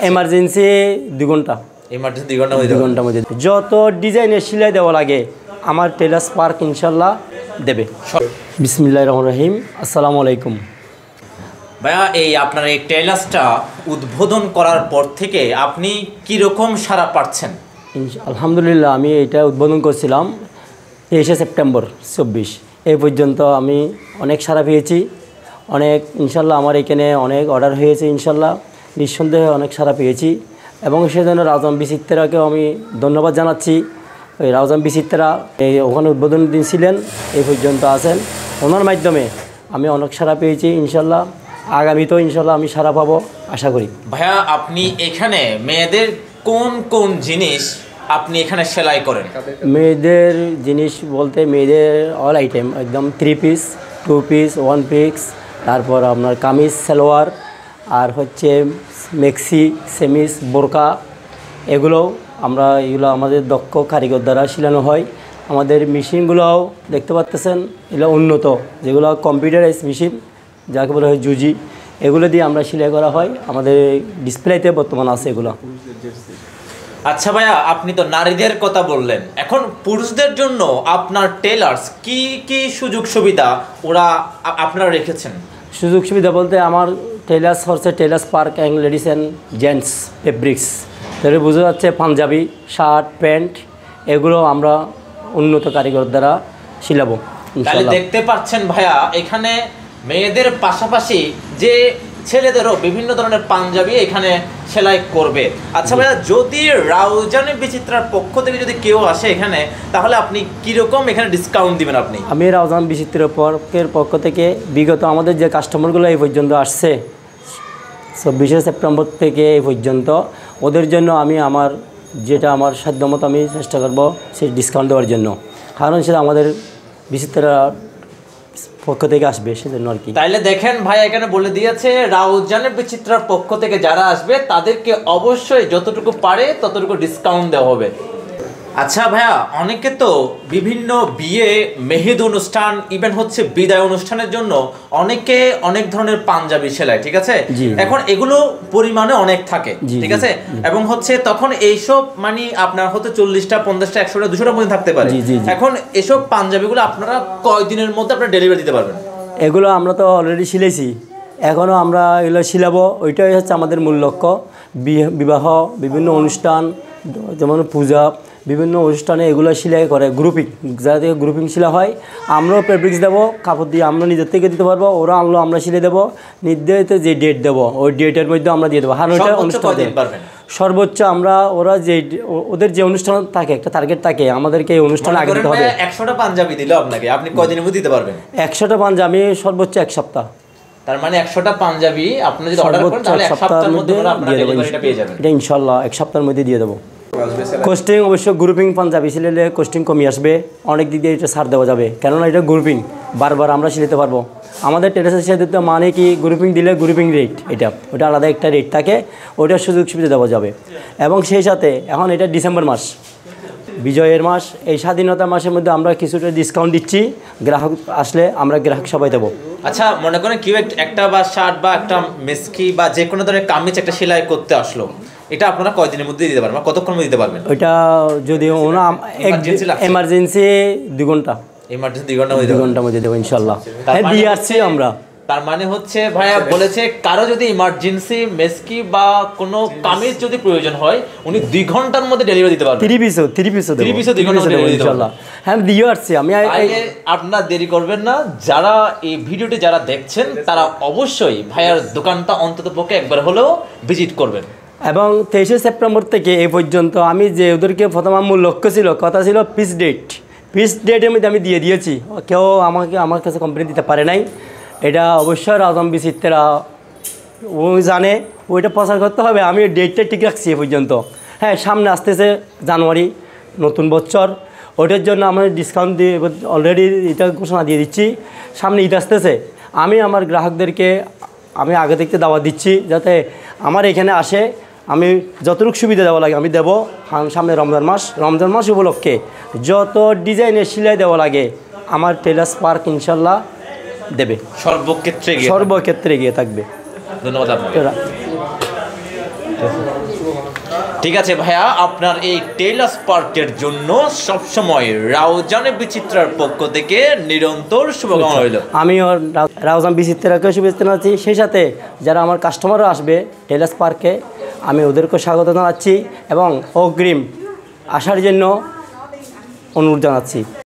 Emergency 2 ঘন্টা। Emergency 2 ঘন্টা মধ্যে 2 ঘন্টার মধ্যে যত ডিজাইনের সেলাই দেওয়া লাগে আমার টেলার্স পার্ক ইনশাল্লাহ দেবে। বিসমিল্লাহির রহমানির রহিম। আসসালামু আলাইকুম ভাইয়া, এই আপনার এই টেলার্সটা উদ্বোধন করার পর থেকে আপনি কি রকম সাড়া পাচ্ছেন? আলহামদুলিল্লাহ, আমি এটা উদ্বোধন করছিলাম 23শে সেপ্টেম্বর 24। এই পর্যন্ত আমি অনেক সাড়া পেয়েছি, অনেক ইনশাল্লাহ আমার এখানে অনেক অর্ডার হয়েছে, ইনশাল্লাহ নিঃসন্দেহে অনেক সাড়া পেয়েছি এবং সেজন্য রাউজান বিচিত্রাকেও আমি ধন্যবাদ জানাচ্ছি। ওই রাউজান বিচিত্রা এই ওখানে উদ্বোধন দিন ছিলেন, এই পর্যন্ত আছেন, ওনার মাধ্যমে আমি অনেক সাড়া পেয়েছি। ইনশাল্লাহ আগামীতেও ইনশাল্লাহ আমি সাড়া পাবো আশা করি। ভাইয়া, আপনি এখানে মেয়েদের কোন কোন জিনিস আপনি এখানে সেলাই করেন? মেয়েদের জিনিস বলতে মেয়েদের অল আইটেম, একদম 3 পিস, 2 পিস, 1 পিস, তারপর আপনার কামিজ, সালোয়ার, আর হচ্ছে মেক্সি, সেমিস, বোরকা, এগুলো আমাদের দক্ষ কারিগর দ্বারা শিলানো হয়। আমাদের মেশিনগুলোও দেখতে পাচ্ছেন, এগুলো উন্নত, যেগুলো কম্পিউটারাইজ মেশিন, যাকে বলা হয় জুজি, এগুলো দিয়ে আমরা সেলাই করা হয়। আমাদের ডিসপ্লেতে বর্তমান আছে এগুলো। আচ্ছা ভাইয়া, আপনি তো নারীদের কথা বললেন, এখন পুরুষদের জন্য আপনার টেলার্স কি কি সুযোগ সুবিধা আপনারা রেখেছেন? সুযোগ সুবিধা বলতে আমার টেলার্স হচ্ছে tailors park and ladies and gents fabrics. তাহলে বোঝা যাচ্ছে পাঞ্জাবি, শার্ট, প্যান্ট, এগুলো আমরা উন্নত কারিগর দ্বারা শিলাবো। তাহলে দেখতে পাচ্ছেন ভাইয়া, এখানে মেয়েদের পাশাপাশি যে ছেলেদেরও বিভিন্ন ধরনের পাঞ্জাবি এখানে সেলাই করবে। আচ্ছা ভাইয়া, যদি রাউজানে বিচিত্রার পক্ষ থেকে যদি কেউ আসে এখানে, তাহলে আপনি কীরকম এখানে ডিসকাউন্ট দিবেন? আমি রাউজান বিচিত্র পার্কের পক্ষ থেকে বিগত আমাদের যে কাস্টমারগুলো এই পর্যন্ত আসছে 24শে সেপ্টেম্বর থেকে এই পর্যন্ত, ওদের জন্য আমি আমার সাধ্যমতো আমি চেষ্টা করবো সেই ডিসকাউন্ট দেওয়ার জন্য, কারণ সেটা আমাদের বিচিত্রা পক্ষ থেকে আসবে সেজন্য আর কি। তাইলে দেখেন ভাই, এখানে বলে দিয়েছে রাউজানের বিচিত্রার পক্ষ থেকে যারা আসবে তাদেরকে অবশ্যই যতটুকু পারে ততটুকু ডিসকাউন্ট দেওয়া হবে। আচ্ছা ভাইয়া, অনেকে তো বিভিন্ন বিয়ে, মেহেদি অনুষ্ঠান, ইভেন হচ্ছে বিদায় অনুষ্ঠানের জন্য অনেকে অনেক ধরনের পাঞ্জাবি সেলাই, ঠিক আছে? এখন এগুলো পরিমাণে অনেক থাকে, ঠিক আছে, এবং হচ্ছে তখন এইসব মানে আপনার হতে 40টা, 50টা, 100টা, 200টা পর্যন্ত থাকতে পারে। এখন এসব পাঞ্জাবিগুলো আপনারা কয়দিনের মধ্যে আপনারা ডেলিভারি দিতে পারবেন? এগুলো আমরা তো অলরেডি শিলেছি, এখনও আমরা এগুলো শিলাবো, ওইটাই হচ্ছে আমাদের মূল লক্ষ্য। বিবাহ, বিভিন্ন অনুষ্ঠান, যেমন পূজা, বিভিন্ন অনুষ্ঠানে এগুলো সেলাই করে গ্রুপিং, যাতে গ্রুপিং সেলা হয়। আমরাও ফেব্রিক্স দেবো, কাপড় দিয়ে আমরা নিজের থেকে দিতে পারবো, ওরা আনলো আমরা সিলে দেবো, নির্ধারিত যে ডেট দেবো ওই ডেটের মধ্যে আমরা দিয়ে দেবো। হার ওইটা অনুষ্ঠান সর্বোচ্চ আমরা ওদের যে অনুষ্ঠান থাকে, একটা টার্গেট থাকে, আমাদেরকে এই অনুষ্ঠানে আগে দিতে হবে। 100টা পাঞ্জাবি দিল আপনাকে, আপনি কয়দিনের মধ্যে দিতে পারবেন? 100টা পাঞ্জাবি সর্বোচ্চ 1 সপ্তাহ। তার মানে 100টা পাঞ্জাবি আপনি যদি অর্ডার করেন তাহলে 1 সপ্তাহের মধ্যে আপনারা ডেলিভারিটা পেয়ে যাবেন। এটা ইনশাআল্লাহ 1 সপ্তাহের মধ্যে দিয়ে দেবো। কস্টিং অবশ্য গ্রুপিং পাঞ্জাবি সিলেলে কস্টিং কমে আসবে, অনেক দিক দিয়ে এটা ছাড় দেওয়া যাবে, কেননা এটা গ্রুপিং বারবার আমরা সিলাতে পারবো। আমাদের টেলার্সের সাথে মানে কি, গ্রুপিং দিলে গ্রুপিং রেট, ওটা আলাদা একটা রেট থাকে, ওটার সুযোগ সুবিধা দেওয়া যাবে। এবং সেই সাথে এখন এটা ডিসেম্বর মাস, বিজয়ের মাস, এই স্বাধীনতা মাসের মধ্যে আমরা কিছুটা ডিসকাউন্ট দিচ্ছি, গ্রাহক আসলে আমরা গ্রাহক সবাই দেবো। আচ্ছা, মনে করেন কেউ একটা বা শার্ট বা একটা মেস্কি বা যে কোনো ধরনের কামিজ একটা সেলাই করতে আসলো, এটা আপনারা কয়দিনের মধ্যে দিতে পারবেন, কতক্ষণ মধ্যে দিতে পারবেন? ওইটা যদি এমার্জেন্সি 2 ঘন্টা, এমার্জেন্সি 2 ঘন্টার মধ্যে দেবো ইনশাল্লাহ। হ্যাঁ, দিয়ে আসছি আমরা। তার মানে হচ্ছে ভাইয়া বলেছে, কারো যদি ইমার্জেন্সি মেস্কি বা কোনো কামিজ যদি প্রয়োজন হয়, উনি 2 ঘন্টার মধ্যে ডেলিভারি দিতে পারবেন। 3 পিসও 2 ঘন্টা ইনশাল্লাহ। হ্যাঁ, দিয়ে আসছি আমি। আপনার দেরি করবেন না, যারা এই ভিডিওটি যারা দেখছেন তারা অবশ্যই ভাইয়ার দোকানটা অন্ততপক্ষে একবার হলেও ভিজিট করবেন। এবং 23শে সেপ্টেম্বর থেকে এই পর্যন্ত আমি যে ওদেরকে প্রথম আমার মূল লক্ষ্য ছিল, কথা ছিল পিস ডেটের মধ্যে আমি দিয়ে দিয়েছি, কেউ আমার কাছে কমপ্লেন দিতে পারে নাই। এটা অবশ্যই রাউজান বিচিত্রা ও জানে, ওইটা প্রচার করতে হবে। আমি ডেটটা ঠিক রাখছি এ পর্যন্ত। হ্যাঁ, সামনে আসতেছে জানুয়ারি, নতুন বছর, ওইটার জন্য আমরা ডিসকাউন্ট দিয়ে অলরেডি এটা ঘোষণা দিয়ে দিচ্ছি। সামনে ঈদ আসতেছে, আমি আমার গ্রাহকদেরকে আমি আগে থেকে দাওয়াত দিচ্ছি, যাতে আমার এখানে আসে, আমি যতটুকু সুবিধা দেওয়া লাগে আমি দেবো। সামনে রমজান মাস উপলক্ষে যত ডিজাইনের সেলাই দেওয়া লাগে আমার টেলার্স পার্ক ইনশাল্লাহ দেবে, সর্বক্ষেত্রে গিয়ে থাকবে। ধন্যবাদ আপনাকে। ঠিক আছে ভাইয়া, আপনার এই টেইলার্স পার্কের জন্য সবসময় রাউজানে বিচিত্রার পক্ষ থেকে নিরন্তর শুভকামনা রইল। আমিও রাউজান বিচিত্রাকে শুভেচ্ছা জানাচ্ছি, সেই সাথে যারা আমার কাস্টমারও আসবে টেইলার্স পার্কে আমি ওদেরকে স্বাগত জানাচ্ছি এবং অগ্রিম আসার জন্য অনুরোধ জানাচ্ছি।